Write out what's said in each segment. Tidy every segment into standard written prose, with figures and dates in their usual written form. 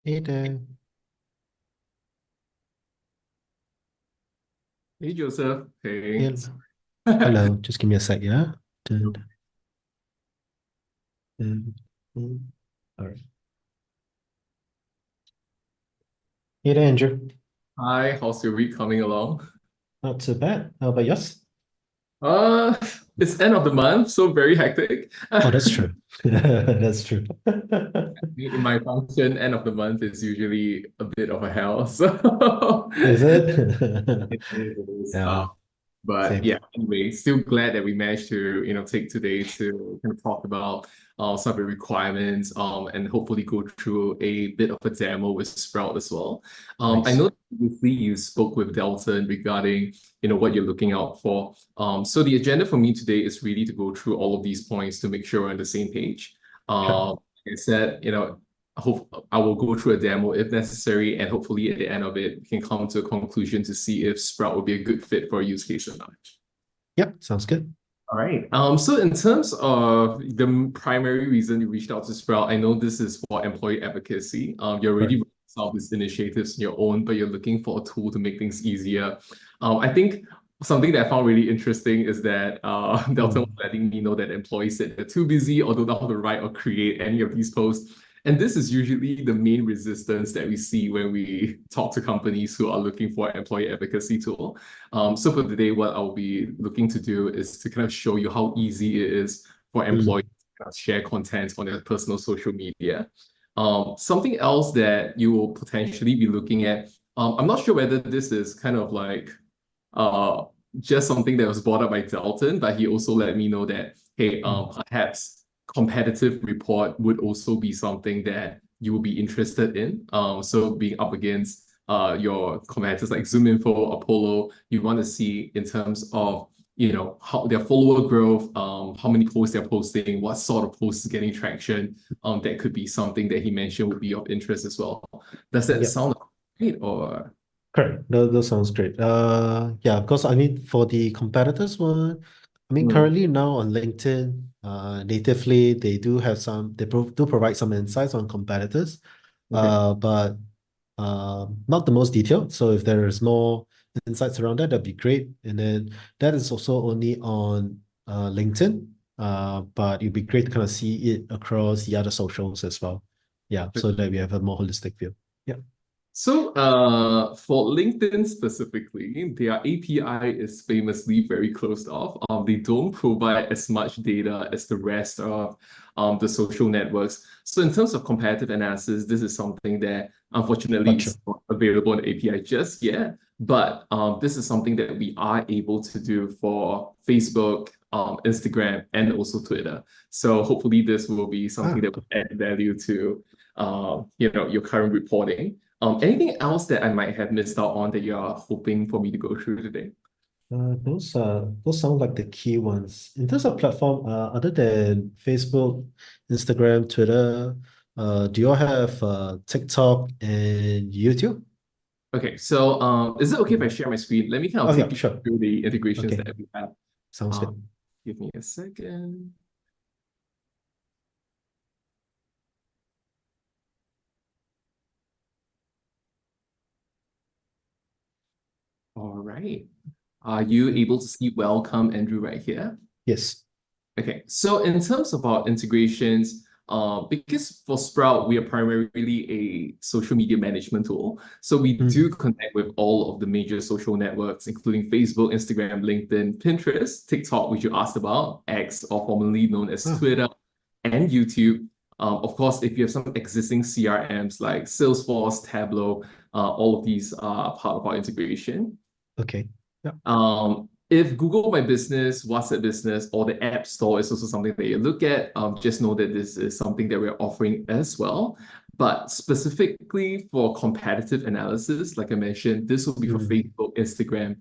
Hey there. Hey Joseph. Hey. Hel- Hello. Just give me a sec, yeah? Dun, dun, dun. All right. Hey there, Andrew. Hi, how's your week coming along? Not too bad. How about yours? Uh, it's end of the month, so very hectic. Oh, that's true. That's true. In my function, end of the month is usually a bit of a hell. So Is it? it is, it is. Yeah, But same. yeah, anyway, still glad that we managed to, take today to kind of talk about some of the requirements and hopefully go through a bit of a demo with Sprout as well. I Nice. know previously you spoke with Delton regarding, what you're looking out for. So the agenda for me today is really to go through all of these points to make sure we're on the same page. Sure. Like I said, I hope I will go through a demo if necessary, and hopefully at the end of it, we can come to a conclusion to see if Sprout would be a good fit for a use case or not. Yep, sounds good. All right. So in terms of the primary reason you reached out to Sprout, I know this is for employee advocacy. You're already Right. running some of these initiatives on your own, but you're looking for a tool to make things easier. I think something that I found really interesting is that Delta was Mm. letting me know that employees said they're too busy or don't know how to write or create any of these posts. And this is usually the main resistance that we see when we talk to companies who are looking for an employee advocacy tool. So for today, what I'll be looking to do is to kind of show you how easy it is for employees Mm. to kind of share content on their personal social media. Something else that you will potentially be looking at, I'm not sure whether this is kind of like uh, just something that was brought up by Dalton, but he also let me know that, hey, Mm. perhaps competitive report would also be something that you will be interested in. So being up against your competitors like ZoomInfo, Apollo, you want to see in terms of how their follower growth, how many posts they're posting, what sort of posts is getting traction. That could be something that he mentioned would be of interest as well. Does that Yep. sound great or? Correct. That sounds great. Yeah, because I mean, for the competitors one, I mean, Hmm, currently now on LinkedIn, natively, they do have do provide some insights on competitors, okay. but not the most detailed. So if there is more insights around that, that'd be great. And then that is also only on LinkedIn, but it'd be great to kind of see it across the other socials as well. Yeah, so that we have a more holistic view. Yeah. So, for LinkedIn specifically, their API is famously very closed off. They don't provide as much data as the rest of the social networks. So, in terms of comparative analysis, this is something that unfortunately Gotcha. is not available in the API just yet. But this is something that we are able to do for Facebook, Instagram, and also Twitter. So, hopefully, this will be something Ah, that will add value to your current reporting. Anything else that I might have missed out on that you are hoping for me to go through today? those sound like the key ones. In terms of platform, other than Facebook, Instagram, Twitter, do you all have TikTok and YouTube? Okay, so is it okay if I Mhm. share my screen? Let me kind of Oh yeah, take you sure. through the integrations Okay, that we have. sounds good. Um, Give me a second. All right. Are you able to see welcome Andrew right here? Yes. Okay, so in terms of our integrations, because for Sprout, we are primarily a social media management tool. So we do Mm. connect with all of the major social networks, including Facebook, Instagram, LinkedIn, Pinterest, TikTok, which you asked about, X, or formerly known as Ah, Twitter, and YouTube. Of course, if you have some existing CRMs like Salesforce, Tableau, all of these are part of our integration. okay. Yeah. If Google My Business, WhatsApp Business, or the App Store is also something that you look at, just know that this is something that we're offering as well. But specifically for competitive analysis, like I mentioned, this will be for Mm. Facebook, Instagram,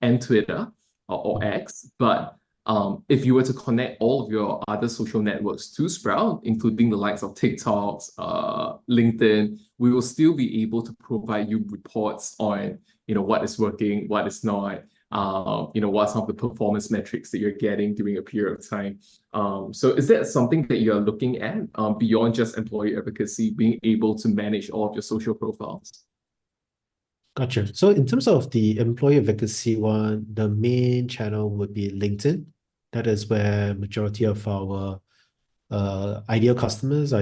and Twitter or Mm. X. But if you were to connect all of your other social networks to Sprout, including the likes of TikToks, LinkedIn, we will still be able to provide you reports on what is working, what is not, what are some of the performance metrics that you're getting during a period of time. So is that something that you're looking at beyond just employee advocacy, being able to manage all of your social profiles? Gotcha. So in terms of the employee advocacy one, the main channel would be LinkedIn. That is where majority of our ideal customers are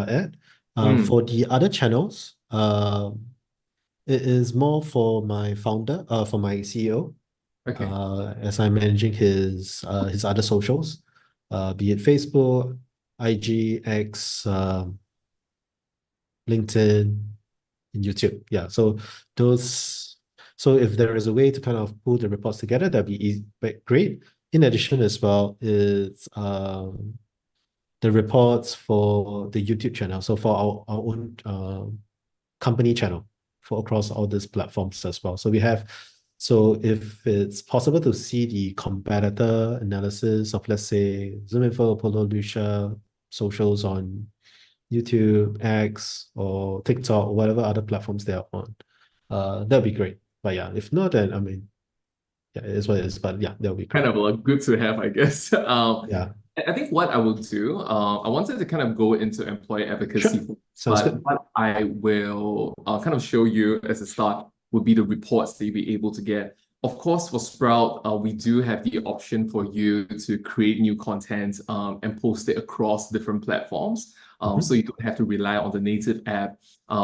at. For the other channels, it is more for my founder, for my CEO, Okay. as I'm managing his other socials, be it Facebook, IG, X, LinkedIn, and YouTube. Yeah. So those. So if there is a way to kind of pull the reports together, that'd be easy, but great. In addition, as well, is the reports for the YouTube channel. So for our own company channel for across all these platforms as well. So if it's possible to see the competitor analysis of, let's say, ZoomInfo, Apollo, Lucia, socials on YouTube, X, or TikTok, or whatever other platforms they are on, that'd be great. But yeah, if not, then I mean, yeah, it is what it is. But yeah, that'll be Kind great. of good to have, I guess. Yeah, I think what I will do, I wanted to kind of go into employee sure. advocacy, Sounds but good. what I will kind of show you as a start would be the reports that you'll be able to get. Of course, for Sprout, we do have the option for you to create new content and post it across different platforms. So you don't have to rely on the native app.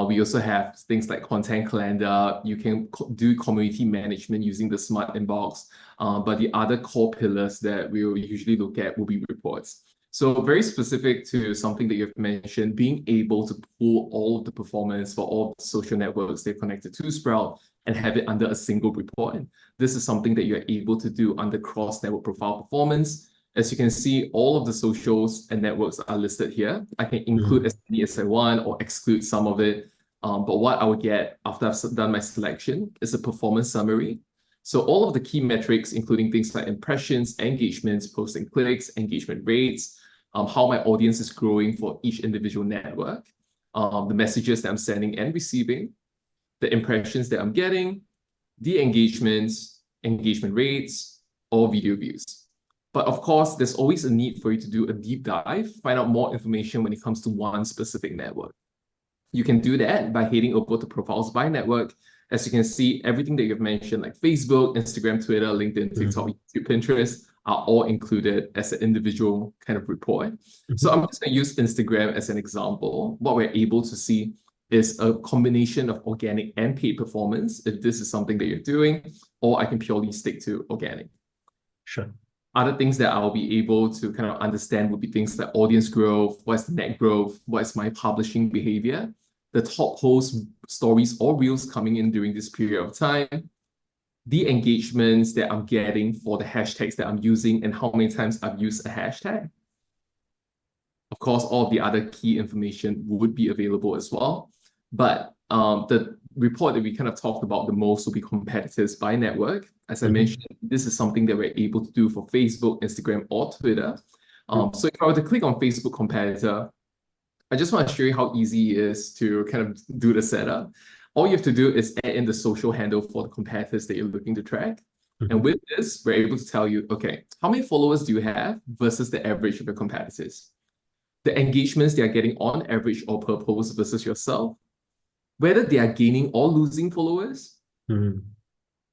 We also have things like content calendar. You can do community management using the Smart Inbox. But the other core pillars that we will usually look at will be reports. So very specific to something that you've mentioned, being able to pull all of the performance for all the social networks they're connected to Sprout and have it under a single report. This is something that you're able to do under cross-network profile performance. As you can see, all of the socials and networks are listed here. I can include as many as I want or exclude some of it. But what I would get after I've done my selection is a performance summary. So all of the key metrics, including things like impressions, engagements, posting clicks, engagement rates, how my audience is growing for each individual network, the messages that I'm sending and receiving, the impressions that I'm getting, the engagements, engagement rates, or video views. But of course, there's always a need for you to do a deep dive, find out more information when it comes to one specific network. You can do that by heading over to profiles by network. As you can see, everything that you've mentioned, like Facebook, Instagram, Twitter, LinkedIn, TikTok, YouTube, Pinterest, are all included as an individual kind of report. So I'm just going to use Instagram as an example. What we're able to see is a combination of organic and paid performance, if this is something that you're doing, or I can purely stick to organic. Sure. Other things that I'll be able to kind of understand would be things like audience growth, what's the net growth, what is my publishing behavior, the top posts, stories, or reels coming in during this period of time, the engagements that I'm getting for the hashtags that I'm using, and how many times I've used a hashtag. Of course, all of the other key information would be available as well. But the report that we kind of talked about the most will be competitors by network. As I mentioned, this is something that we're able to do for Facebook, Instagram, or Twitter. So if I were to click on Facebook competitor, I just want to show you how easy it is to kind of do the setup. All you have to do is add in the social handle for the competitors that you're looking to track. And with this, we're able to tell you, okay, how many followers do you have versus the average of your competitors? The engagements they are getting on average or per post versus yourself, whether they are gaining or losing followers,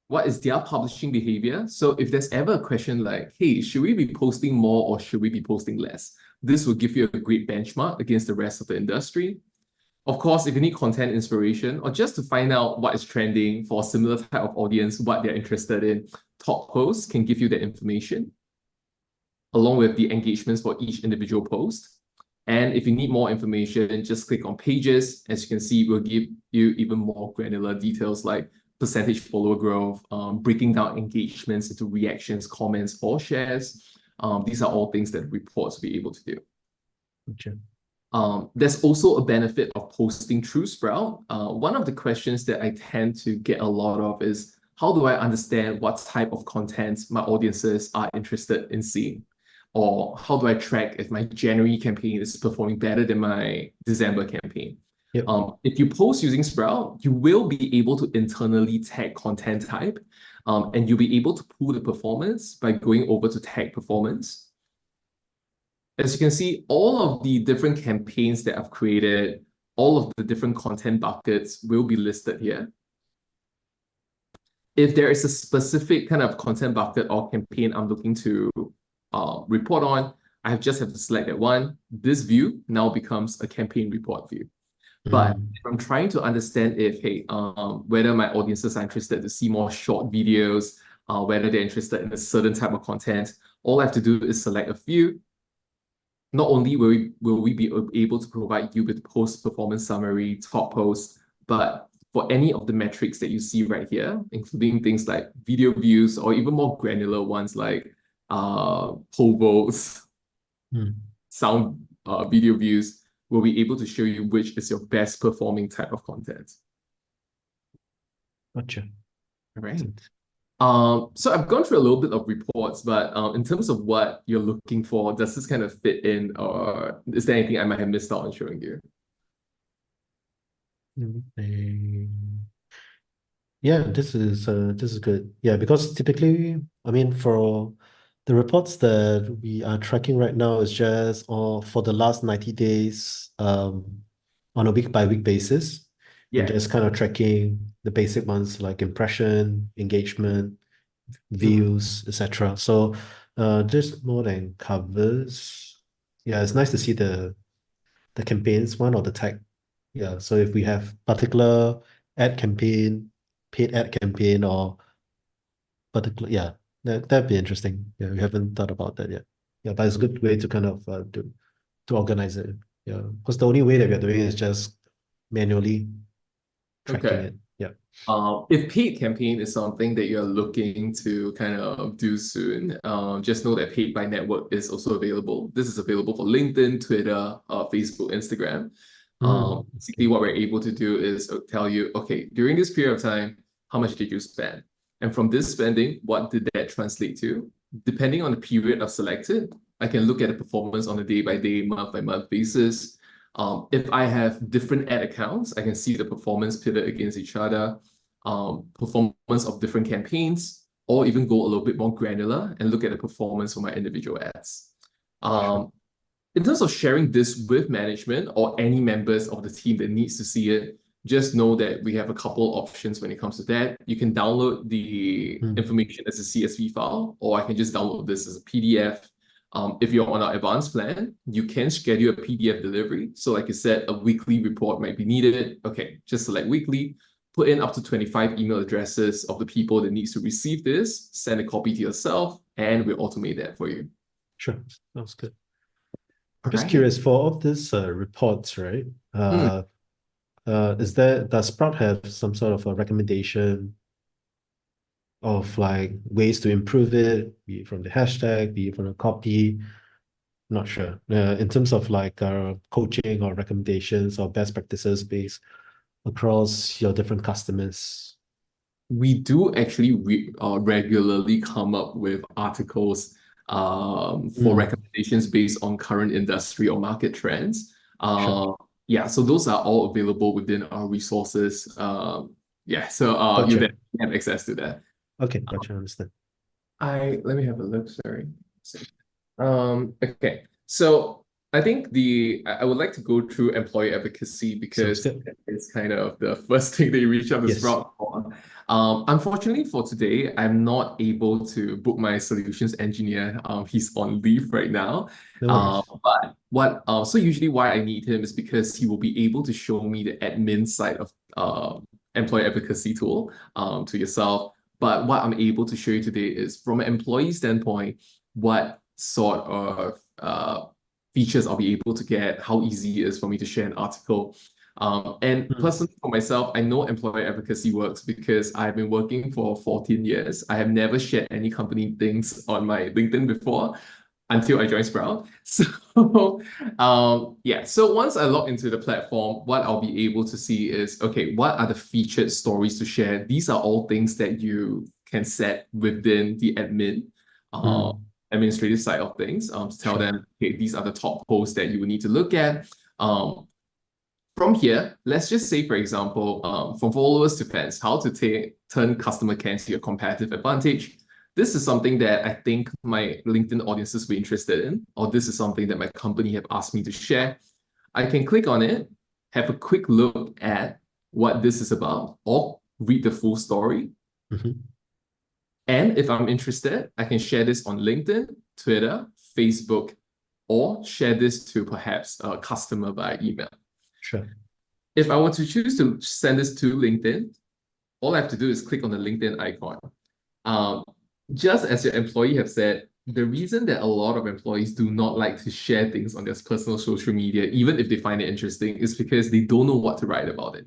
what is their publishing behavior? So if there's ever a question like, hey, should we be posting more or should we be posting less? This will give you a great benchmark against the rest of the industry. Of course, if you need content inspiration or just to find out what is trending for a similar type of audience, what they're interested in, top posts can give you the information along with the engagements for each individual post. And if you need more information, just click on pages. As you can see, we'll give you even more granular details like percentage follower growth, breaking down engagements into reactions, comments, or shares. These are all things that reports will be able to do. Gotcha. There's also a benefit of posting through Sprout. One of the questions that I tend to get a lot of is, how do I understand what type of content my audiences are interested in seeing? Or how do I track if my January campaign is performing better than my December campaign? Yep. If you post using Sprout, you will be able to internally tag content type, and you'll be able to pull the performance by going over to tag performance. As you can see, all of the different campaigns that I've created, all of the different content buckets will be listed here. If there is a specific kind of content bucket or campaign I'm looking to report on, I just have to select that one. This view now becomes a campaign report view. But Mm. if I'm trying to understand if, hey, whether my audiences are interested to see more short videos, whether they're interested in a certain type of content, all I have to do is select a few. Not only will we be able to provide you with post-performance summary, top posts, but for any of the metrics that you see right here, including things like video views or even more granular ones like poll votes, Mm. sound video views, we'll be able to show you which is your best performing type of content. Gotcha. All right. So I've gone through a little bit of reports, but in terms of what you're looking for, does this kind of fit in, or is there anything I might have missed out on showing you? Yeah, this is good. Yeah, because typically, I mean, for the reports that we are tracking right now is just for the last 90 days, on a week by week basis, and Yeah. just kind of tracking the basic ones like impression, engagement, Mhm. views, etc. So, this more than covers. Yeah, it's nice to see the campaigns one or the tag. Yeah, so if we have particular ad campaign, paid ad campaign, or particular, yeah, that'd be interesting. Yeah, we haven't thought about that yet. Yeah, but it's a good way to kind of to organize it. Yeah, because the only way that we're doing it is just manually tracking Okay. it. Yeah, If paid campaign is something that you're looking to kind of do soon, just know that Paid by Network is also available. This is available for LinkedIn, Twitter, Facebook, Instagram. Basically, okay, what we're able to do is tell you, okay, during this period of time, how much did you spend? And from this spending, what did that translate to? Depending on the period I've selected, I can look at the performance on a day-by-day, month-by-month basis. If I have different ad accounts, I can see the performance pitted against each other, performance of different campaigns, or even go a little bit more granular and look at the performance for my individual ads. sure. In terms of sharing this with management or any members of the team that needs to see it, just know that we have a couple options when it comes to that. You can download the Mm, information as a CSV file, or I can just download this as a PDF. If you're on our advanced plan, you can schedule a PDF delivery. So like I said, a weekly report might be needed. Okay, just select weekly, put in up to 25 email addresses of the people that needs to receive this, send a copy to yourself, and we'll automate that for you. sure, sounds good. I'm All just right. curious for all of these reports, right? Hmm. Does Sprout have some sort of a recommendation of like ways to improve it, be it from the hashtag, be it from the copy? Not sure. In terms of like coaching or recommendations or best practices based across your different customers. We do actually regularly come up with articles for Mm, recommendations based on current industry or market trends. sure. Yeah, so those are all available within our resources. Yeah, so you Gotcha. definitely have access to that. Okay, gotcha. I understand. Let me have a look, sorry. Okay. So I think I would like to go through employee advocacy Sounds because good. it's kind of the first thing they reach out to Yes. Sprout for. Unfortunately for today, I'm not able to book my solutions engineer. He's on leave right now. No worries. So usually why I need him is because he will be able to show me the admin side of employee advocacy tool to yourself. But what I'm able to show you today is from an employee standpoint, what sort of features I'll be able to get, how easy it is for me to share an article. And Mm, personally, for myself, I know employer advocacy works because I've been working for 14 years. I have never shared any company things on my LinkedIn before until I joined Sprout. So, yeah. So once I log into the platform, what I'll be able to see is, okay, what are the featured stories to share? These are all things that you can set within the uh, mm, administrative side of things, to tell sure. them, okay, these are the top posts that you will need to look at. Um, From here, let's just say, for example, from followers to fans, how to turn customer care into your competitive advantage. This is something that I think my LinkedIn audiences will be interested in, or this is something that my company have asked me to share. I can click on it, have a quick look at what this is about, or read the full story. Mhm. And if I'm interested, I can share this on LinkedIn, Twitter, Facebook, or share this to perhaps a customer via email. Sure. If I want to choose to send this to LinkedIn, all I have to do is click on the LinkedIn icon. Just as your employee have said, the reason that a lot of employees do not like to share things on their personal social media, even if they find it interesting, is because they don't know what to write about it.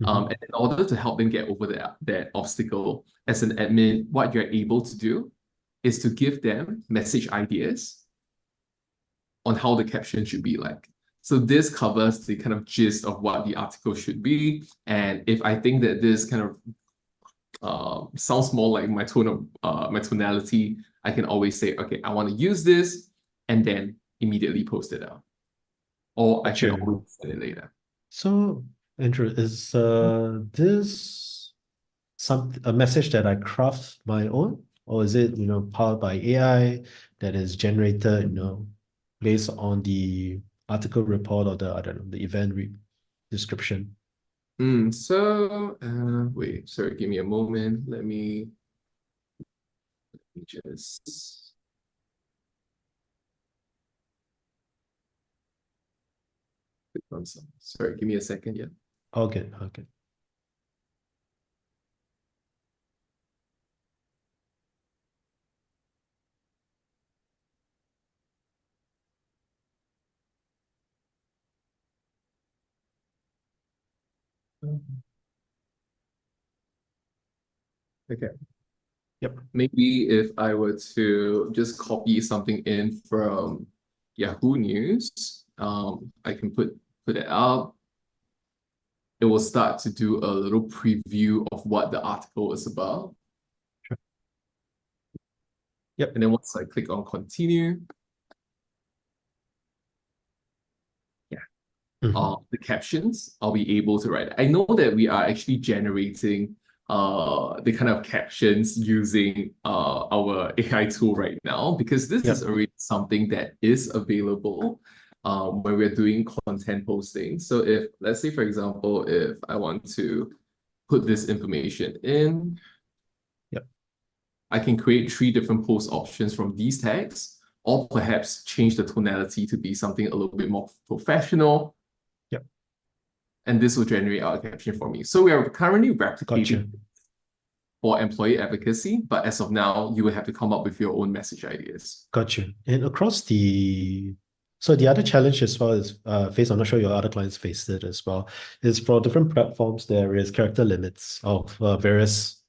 Mhm. And in order to help them get over that obstacle, as an admin, what you're able to do is to give them message ideas on how the caption should be like. So this covers the kind of gist of what the article should be. And if I think that this kind of sounds more like my tonality, I can always say, okay, I want to use this, and then immediately post it out. Or I can Sure. always send it later. So, Andrew, is this a message that I craft my own, or is it, powered by AI that is generated, based on the article report or I don't know, the event description? Wait, sorry, give me a moment. Let me just click on some. Sorry, give me a second. Yeah. Okay, okay. Okay. Yep. Maybe if I were to just copy something in from Yahoo News, I can put it out. It will start to do a little preview of what the article is about. Sure. Yep. And then once I click on continue, Mhm. the captions, I'll be able to write. I know that we are actually generating the kind of captions using our AI tool right now, because this is Yep. already something that is available when we're doing content posting. So if, let's say, for example, if I want to put this information in, Yep. I can create 3 different post options from these tags, or perhaps change the tonality to be something a little bit more professional, Yep. and this will generate our caption for me. So we are currently Gotcha. replicating for employee advocacy, but as of now, you will have to come up with your own message ideas. Gotcha. And so the other challenge as well is faced, I'm not sure your other clients faced it as well, is for different platforms, there is character limits of various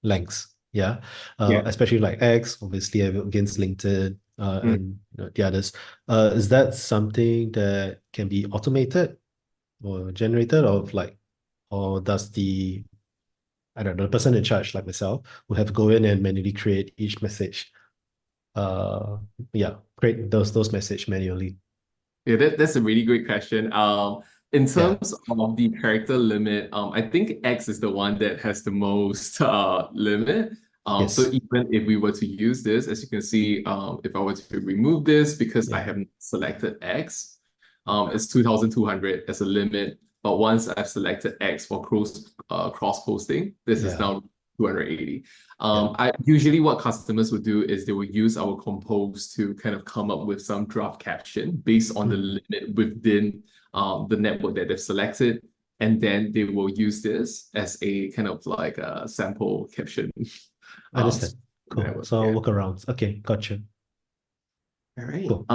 lengths. Yeah. Yeah. Especially like X, obviously against LinkedIn, Mm. and the others. Is that something that can be automated or generated or does I don't know, the person in charge, like myself, will have to go in and manually create each message? uh create those message manually. Yeah, that's a really great question. In Yeah. terms of the character limit, I think X is the one that has the most limit. So Yes. even if we were to use this, as you can see, if I were to remove this because I Yeah. haven't selected X, it's 2,200 as a limit. But once I've selected X for cross posting, this is Yeah. now 280. Yeah. I usually what customers would do is they will use our compose to kind of come up with some draft caption based on the Mm. limit within the network that they've selected, and then they will use this as a kind of like a sample caption. I Um, understand. Cool. network. So Yeah. workarounds. Okay, gotcha. All right. Cool.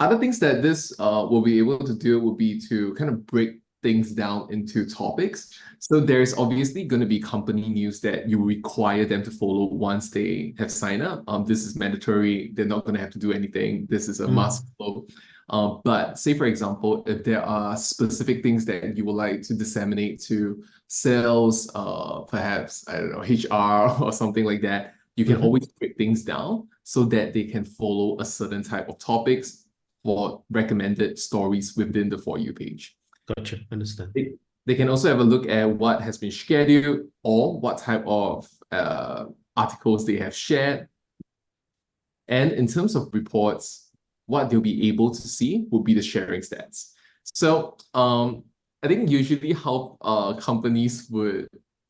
Other things that this will be able to do will be to kind of break things down into topics. So there's obviously going to be company news that you require them to follow once they have signed up. This is mandatory. They're not going to have to do anything. This is a Mm. must follow. But say, for example, if there are specific things that you would like to disseminate to sales, perhaps, I don't know, HR or something like that, you can Mm-hmm. always break things down so that they can follow a certain type of topics for recommended stories within the For You page. Gotcha. Understand. They can also have a look at what has been scheduled or what type of articles they have shared. And in terms of reports, what they'll be able to see would be the sharing stats. So I think usually how companies would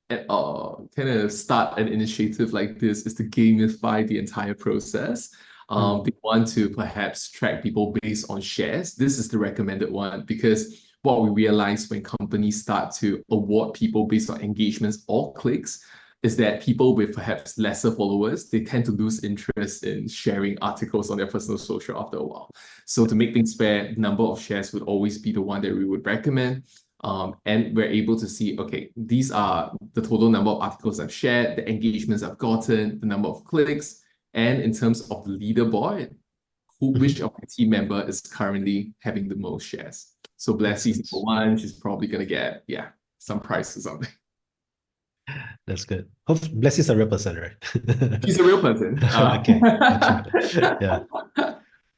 kind of start an initiative like this is to gamify the entire process. They want to perhaps track people based on shares. This is the recommended one because what we realize when companies start to award people based on engagements or clicks is that people with perhaps lesser followers, they tend to lose interest in sharing articles on their personal social after a while. So to make things fair, the number of shares would always be the one that we would recommend. And we're able to see, okay, these are the total number of articles I've shared, the engagements I've gotten, the number of clicks, and in terms of the leaderboard, which of my team member is currently having the most shares. So Blessie's number one, she's probably gonna get, some prize or something. That's good. Hope Blessie's a real person, right? She's a real person. Okay, gotcha. Yeah,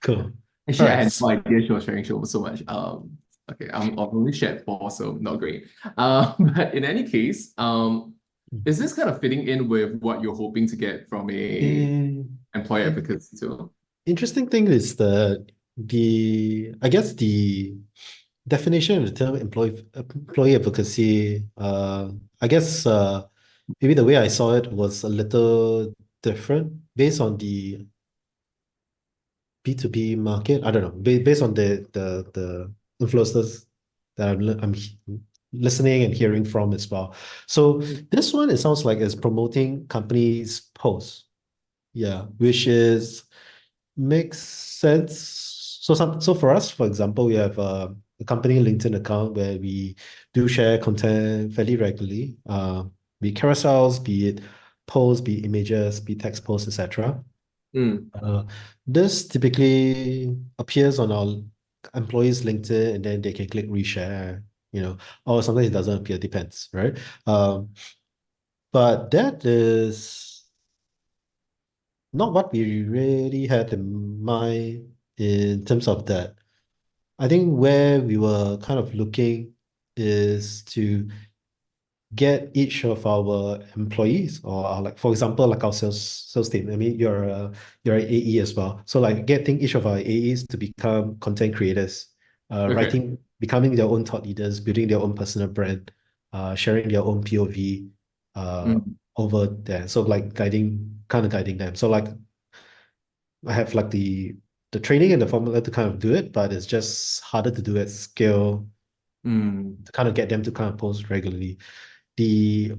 cool. Actually, All I right. had no idea she was sharing so much. Okay, I've only shared 4, so not great. But in any case, is this kind of fitting in with what you're hoping to get from a employer advocacy tool? Interesting thing is I guess the definition of the term employee advocacy, I guess maybe the way I saw it was a little different based on the B2B market. I don't know, based on the influencers that I'm listening and hearing from as well. So this one, it sounds like is promoting companies' posts. Yeah, which makes sense. So for us, for example, we have a company LinkedIn account where we do share content fairly regularly. Be it carousels, be it posts, be it images, be it text posts, etc. This typically appears on our employees' LinkedIn, and then they can click reshare, or sometimes it doesn't appear, depends, right? But that is not what we really had in mind in terms of that. I think where we were kind of looking is to get each of our employees or like, for example, like our sales team. I mean, you're an AE as well. So like getting each of our AEs to become content creators, becoming their own thought leaders, building their own personal brand, sharing their own POV over there. So like guiding them. So like I have like the training and the formula to kind of do it, but it's just harder to do at scale to kind of get them to kind of post regularly. The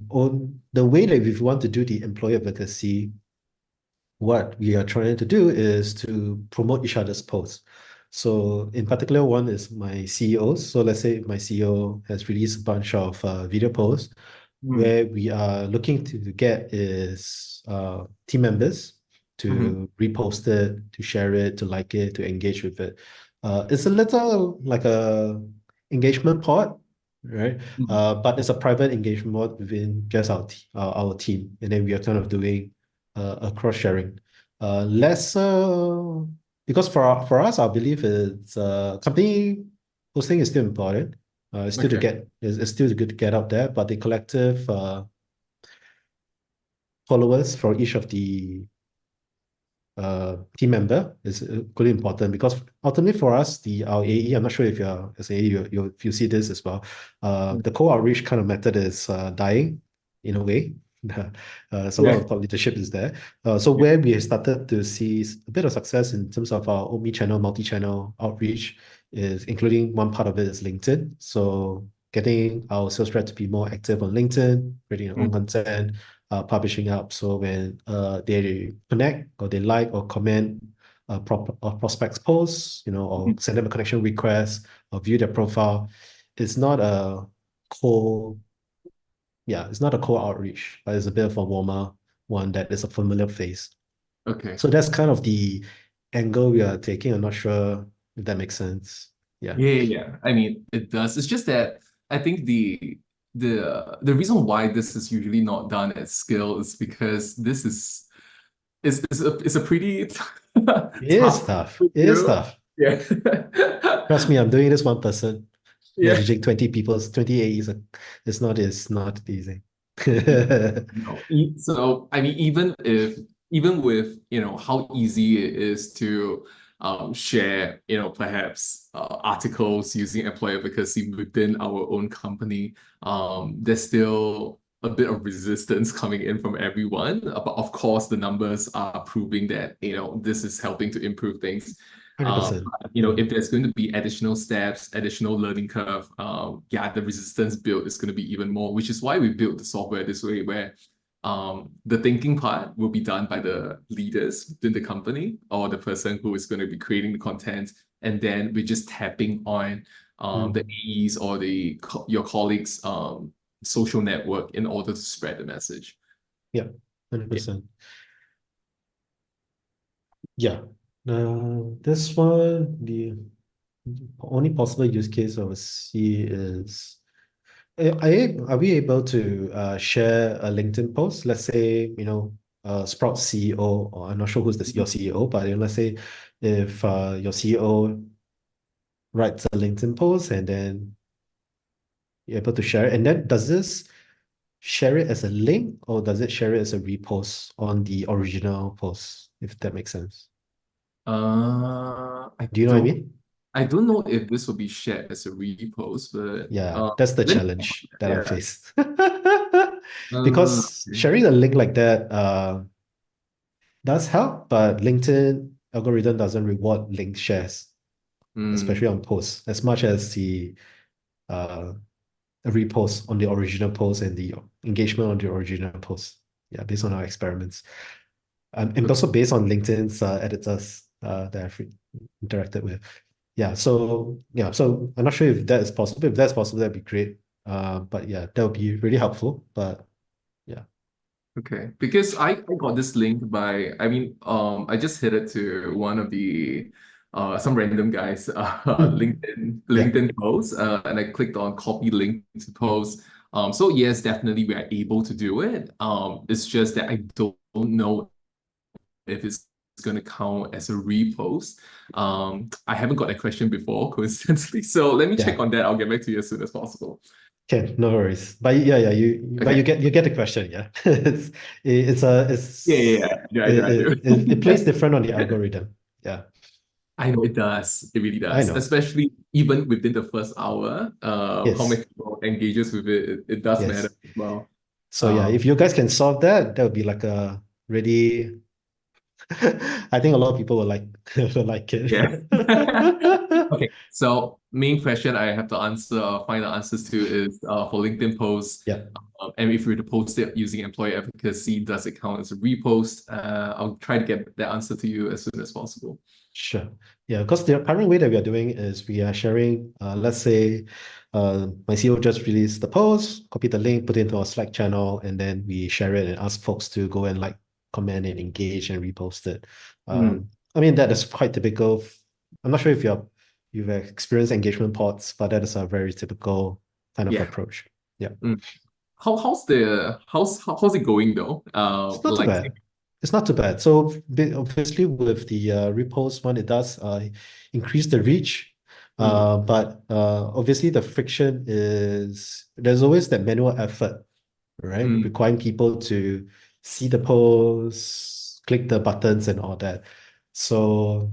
way that we want to do the employee advocacy, what we are trying to do is to promote each other's posts. So in particular, one is my CEOs. So let's say my CEO has released a bunch of video posts where we are looking to get is team members to repost it, to share it, to like it, to engage with it. It's a little like a engagement pod, right? But it's a private engagement mod within just our team, and then we are kind of doing a cross sharing. Less because for us, our belief is company posting is still important. It's still it's still good to get out there, but the collective followers for each of the team member is equally important, because ultimately for us, our AE, I'm not sure if you're as AE, you see this as well. The co-outreach kind of method is dying in a way. So a lot of thought leadership is there. So where we have started to see a bit of success in terms of our omni-channel, multi-channel outreach is including one part of it is LinkedIn. So getting our sales rep to be more active on LinkedIn, creating their own content, publishing up. So when they connect or they like or comment prospects posts, or send them a connection request or view their profile, it's not a cold, it's not a cold outreach, but it's a bit of a warmer one that is a familiar face. Okay. So that's kind of the angle we are taking. I'm not sure if that makes sense. Yeah. I mean, it does. It's just that I think the reason why this is usually not done at scale is because this is it's a pretty It is tough. It is tough. Yeah. Trust me, I'm doing this one person. Yeah. managing 20 people's 20 AEs. It's not easy. No. So I mean, even with how easy it is to share perhaps articles using employer advocacy within our own company, there's still a bit of resistance coming in from everyone. But of course, the numbers are proving that this is helping to improve things. 100%. If there's going to be additional steps, additional learning curve, yeah, the resistance build is going to be even more, which is why we built the software this way, where the thinking part will be done by the leaders within the company or the person who is going to be creating the content, and then we're just tapping on the AEs or your colleagues' social network in order to spread the message. Yeah, 100%. Yeah. This one, the only possible use case I would see is, are we able to share a LinkedIn post? Let's say, Sprout CEO, or I'm not sure who's your CEO, but let's say if your CEO writes a LinkedIn post and then you're able to share it, and then does this share it as a link or does it share it as a repost on the original post, if that makes sense? I Do you know what I don't mean? I don't know if this will be shared as a repost, but Yeah, that's the let me challenge that I yeah. face. Because Okay. sharing a link like that does help, but LinkedIn algorithm doesn't reward link shares, Mm, especially on posts, as much as the uh, repost on the original post and the engagement on the original post. Yeah, based on our experiments. And okay. also based on LinkedIn's editors that I've interacted with. So I'm not sure if that is possible. If that's possible, that'd be great. But yeah, that would be really helpful. But yeah. Okay, because I got this link by, I mean, I just hit it to one of the some random guys Yeah. LinkedIn post, and I clicked on copy link to post. So yes, definitely we are able to do it. It's just that I don't know if it's going to count as a repost. I haven't got that question before, coincidentally. So let me check Yeah. on that. I'll get back to you as soon as possible. Okay, no worries. But yeah, you Okay. get the question, yeah. Yeah, I do, I It plays do. different on the algorithm. Yeah, I know it does. It really I does. know. Especially even within the first hour, how Yes, many people engages with it, it does matter yes. as well. So yeah, Um, if you guys can solve that, that would be like a really I think a lot of people will like will like it. yeah. Okay. So main question I have to answer, find the answers to is for LinkedIn posts. Yeah. And if we were to post it using employer advocacy, does it count as a repost? I'll try to get that answer to you as soon as possible. Sure. Yeah, because the current way that we are doing is we are sharing, let's say, my CEO just released the post, copy the link, put it into our Slack channel, and then we share it and ask folks to go and like, comment and engage and repost it. Mm, I mean, that is quite typical. I'm not sure if you've experienced engagement pods, but that is a very typical kind of yeah. approach. Yeah. Mm. How's it going though? It's not too Like bad. It's not too bad. So obviously with the repost one, it does increase the reach. mm, But obviously the friction is there's always that manual effort, right? mm, Requiring people to see the posts, click the buttons and all that. So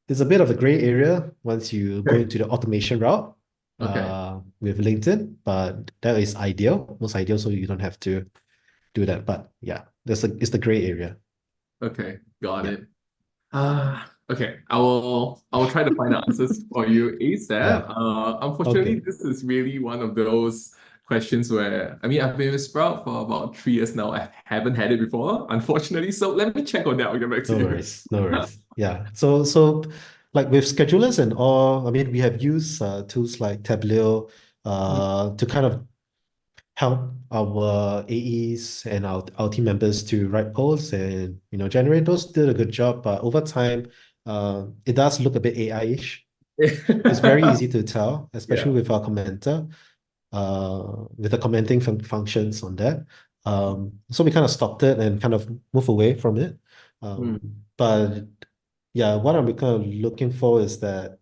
it's a bit of a gray area once you go into the automation route okay. with LinkedIn, but that is ideal, most ideal, so you don't have to do that. But yeah, it's the gray area. Okay, got Yeah. it. Okay. I will try to find answers for you ASAP. Yeah. All Unfortunately, good. this is really one of those questions where I mean I've been with Sprout for about 3 years now. I haven't had it before, unfortunately. So let me check on that. I'll get back to No you. worries. No worries. Yeah. So like with schedulers and all, I mean, we have used tools like Tableau Mm, to kind of help our AEs and our team members to write posts and generate those. Did a good job, but over time, it does look a bit AI-ish. It's very easy to tell, especially Yeah. with our commenter. With the commenting functions on that. So we kind of stopped it and kind of move away from it. Mm, But yeah, what I'm kind of looking for is that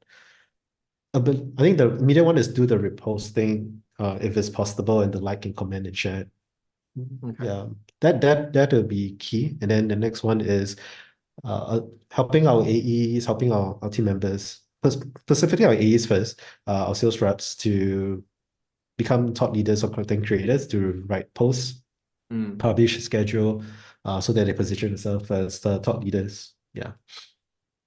I think the media one is do the reposting, if it's possible, and the like and comment and share. Okay. Yeah, that will be key. And then the next one is helping our AEs, helping our team members, specifically our AEs first, our sales reps to become thought leaders or content creators to write posts, Mm. publish, schedule, so that they position themselves as the thought leaders. Yeah,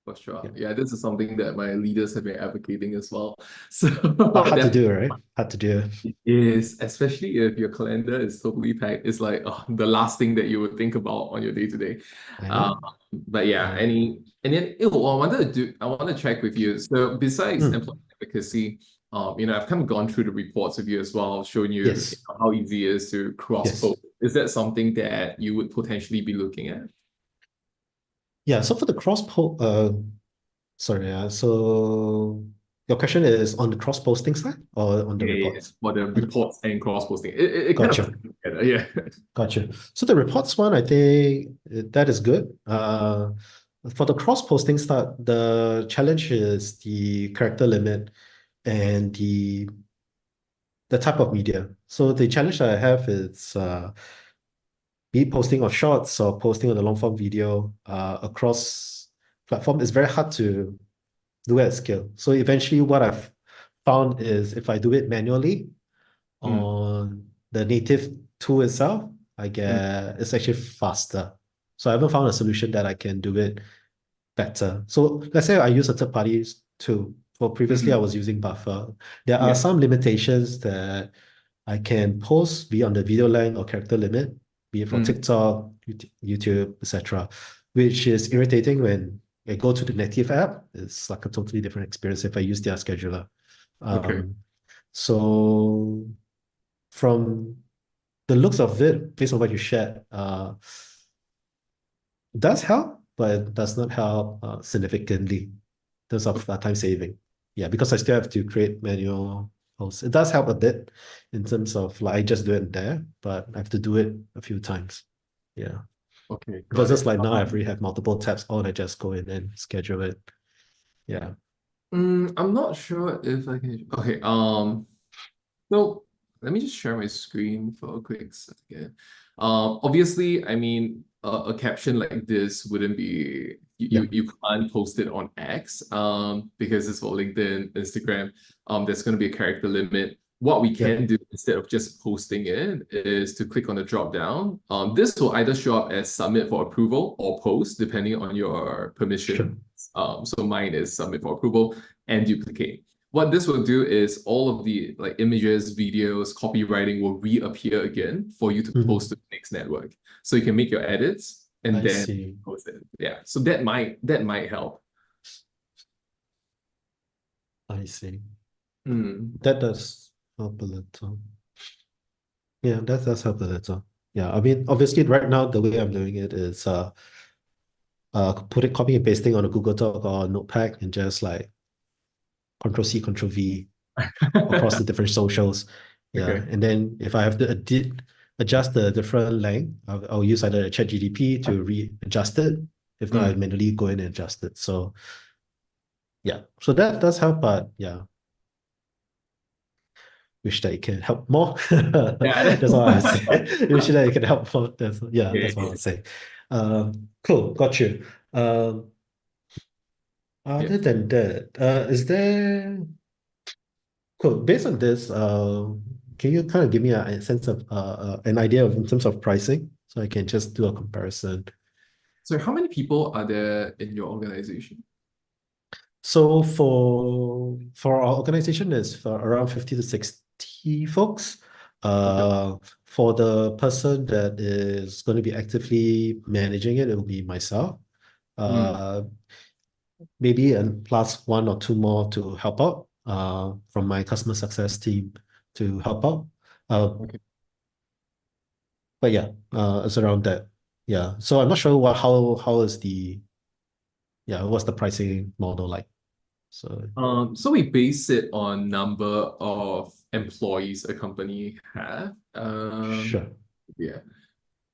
For sure. yeah. Yeah, this is something that my leaders have been advocating as well. So But hard to that do, right? Hard to do. is, especially if your calendar is totally packed, it's like the last thing that you would think about on your day to day. I Um, know. but yeah, Yeah. and then I want to check with you. So besides Mm, employee advocacy, I've kind of gone through the reports with you as well, showing you, yes. how easy it is to cross Yes. post. Is that something that you would potentially be looking at? Yeah. So for the cross post, sorry. So your question is on the cross posting side or on the Yeah, reports? for the On the- reports and cross posting. It kind of Gotcha. fits together, yeah. Gotcha. So the reports one, I think that is good. For the cross posting start, the challenge is the character limit and the type of media. So the challenge that I have is be it posting of shorts or posting on a long form video across platform. It's very hard to do at scale. So eventually, what I've found is if I do it manually Mm, on the native tool itself, I mm, get it's actually faster. So I haven't found a solution that I can do it better. So let's say I use a third party tool. For previously, I mm. was using Buffer. There are Yeah. some limitations that I can post beyond the video length or character limit, be it for Mm, TikTok, YouTube, etc., which is irritating when I go to the native app. It's like a totally different experience if I use their scheduler. okay. Um, so from the looks of it, based on what you shared, it does help, but it does not help significantly in terms of time saving. Yeah, because I still have to create manual posts. It does help a bit in terms of like I just do it there, but I have to do it a few times. Yeah. Okay, got Versus it. like now I already have multiple tabs on, I just go in and schedule it. Yeah. I'm not sure if I can. Okay, so let me just share my screen for a quick second. Obviously, a caption like this wouldn't be Yeah. you can't post it on X, because it's for LinkedIn, Instagram. There's going to be a character limit. What we Yep. can do instead of just posting it is to click on the drop down. This will either show up as submit for approval or post, depending on your Sure. permission. So mine is submit for approval and duplicate. What this will do is all of the like images, videos, copywriting will reappear again for you to post Mhm. to the next network. So you can make your edits and I then see. post it. Yeah. So that might help. I see. Mm. That does help a little. Yeah, that does help a little. Yeah, I mean, obviously, right now the way I'm doing it is put it copy and pasting on a Google Doc or a Notepad and just like Control C, Control V across the different socials. Yeah, Okay. and then if I have to adjust the different length, I'll use either ChatGPT to readjust it. If not, I Mm. manually go in and adjust it. So yeah, so that does help, but yeah, wish that it can help more. Yeah. That's all I say. Wish that it can help more. That's what Yeah. I'll say. Cool, got you. Yeah. Other than that, is there cool based on this, can you kind of give me a sense of an idea of in terms of pricing so I can just do a comparison? So how many people are there in your organization? So for our organization is for around 50 to 60 folks. Okay. For the person that is going to be actively managing it, it will be myself. Mm. Uh, Maybe and plus one or two more to help out from my customer success team to help out. Uh, Okay. but yeah, it's around that. Yeah. So I'm not sure how is the yeah, what's the pricing model like? So So we base it on number of employees a company have. sure. Yeah.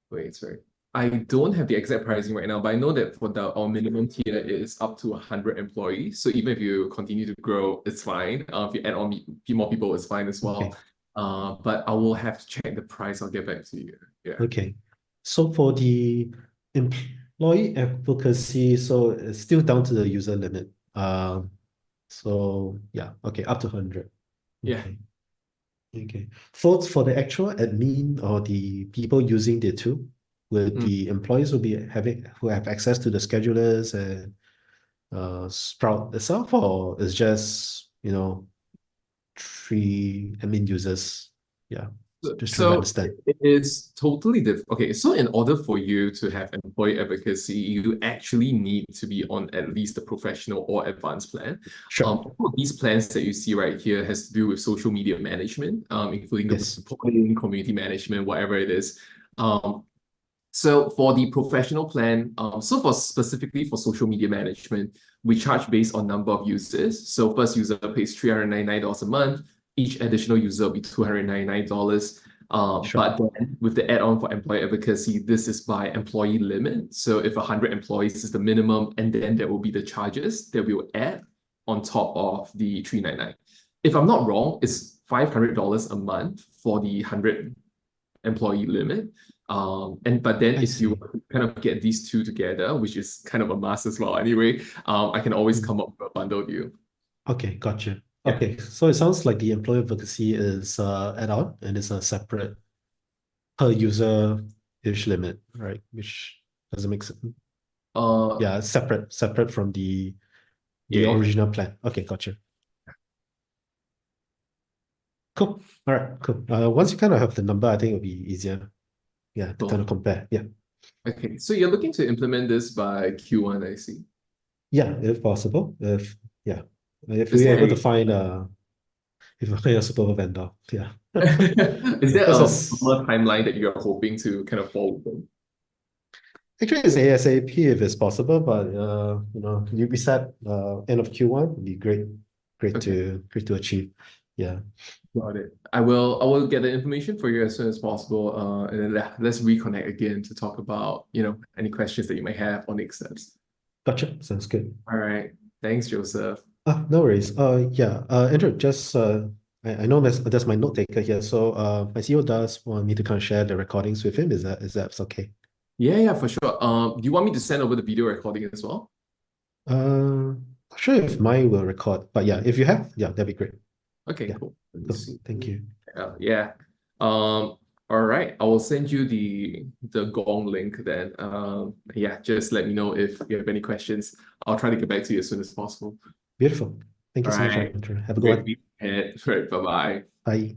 Wait, sorry. I don't have the exact pricing right now, but I know that for our minimum tier is up to 100 employees. So even if you continue to grow, it's fine. If you add on few more people, it's fine as well. Okay. But I will have to check the price. I'll get back to you. Yeah. Okay. So for the employee advocacy, so it's still down to the user limit. So yeah, okay, up to 100. Yeah. Okay. Okay. For the actual admin or the people using the tool, would Mm. the employees will be who have access to the schedulers and Sprout itself, or is just, three admin users? Yeah. Just trying to So understand. it is totally different. Okay, so in order for you to have employee advocacy, you actually need to be on at least the professional or advanced plan. Sure. All of these plans that you see right here has to do with social media management, including the Yes. reporting, community management, whatever it is. Um, so for the professional plan, so for specifically for social media management, we charge based on number of users. So first user pays $399 a month. Each additional user will be $299. Sure. But then with the add-on for employee advocacy, this is by employee limit. So if 100 employees is the minimum, and then there will be the charges that we will add on top of the $399. If I'm not wrong, it's $500 a month for the 100 employee limit. But then I if you see. kind of get these two together, which is kind of a must as well anyway, I can always Mm. come up with a bundle deal. Okay, gotcha. Yeah. Okay, so it sounds like the employee advocacy is add-on and it's a separate per user-ish limit, right? Which doesn't make sense. Uh, Yeah, it's separate from the yeah. original plan. Okay, gotcha. Cool. All right, cool. Once you kind of have the number, I think it'll be easier, yeah, to kind Cool. of compare. Yeah. Okay, so you're looking to implement this by Q1, I see. Yeah, if possible. If Is we're there able to any find if we find a suitable vendor. Yeah. is there Because a it's similar timeline that you're hoping to kind of fall within? actually it's ASAP if it's possible, but we said end of Q1 would be great. Okay. Great to achieve. Yeah. Got it. I will get the information for you as soon as possible. And then let's reconnect again to talk about, any questions that you may have on next steps. Gotcha. Sounds good. All right. Thanks, Joseph. No worries. Yeah. Andrew, just I know that's my note taker here. So my CEO does want me to kind of share the recordings with him. Is that okay? Yeah, for sure. Do you want me to send over the video recording as well? Not sure if mine will record, but yeah, if you have, yeah, that'd be great. Okay, Yeah. cool. Let me Cool. see. Thank you. Yeah. All right. I will send you the Gong link then. Yeah, just let me know if you have any questions. I'll try to get back to you as soon as possible. Beautiful. Thank All you so much, right. Andrew. Have a good Great one. week ahead. Right. Bye-bye. Bye.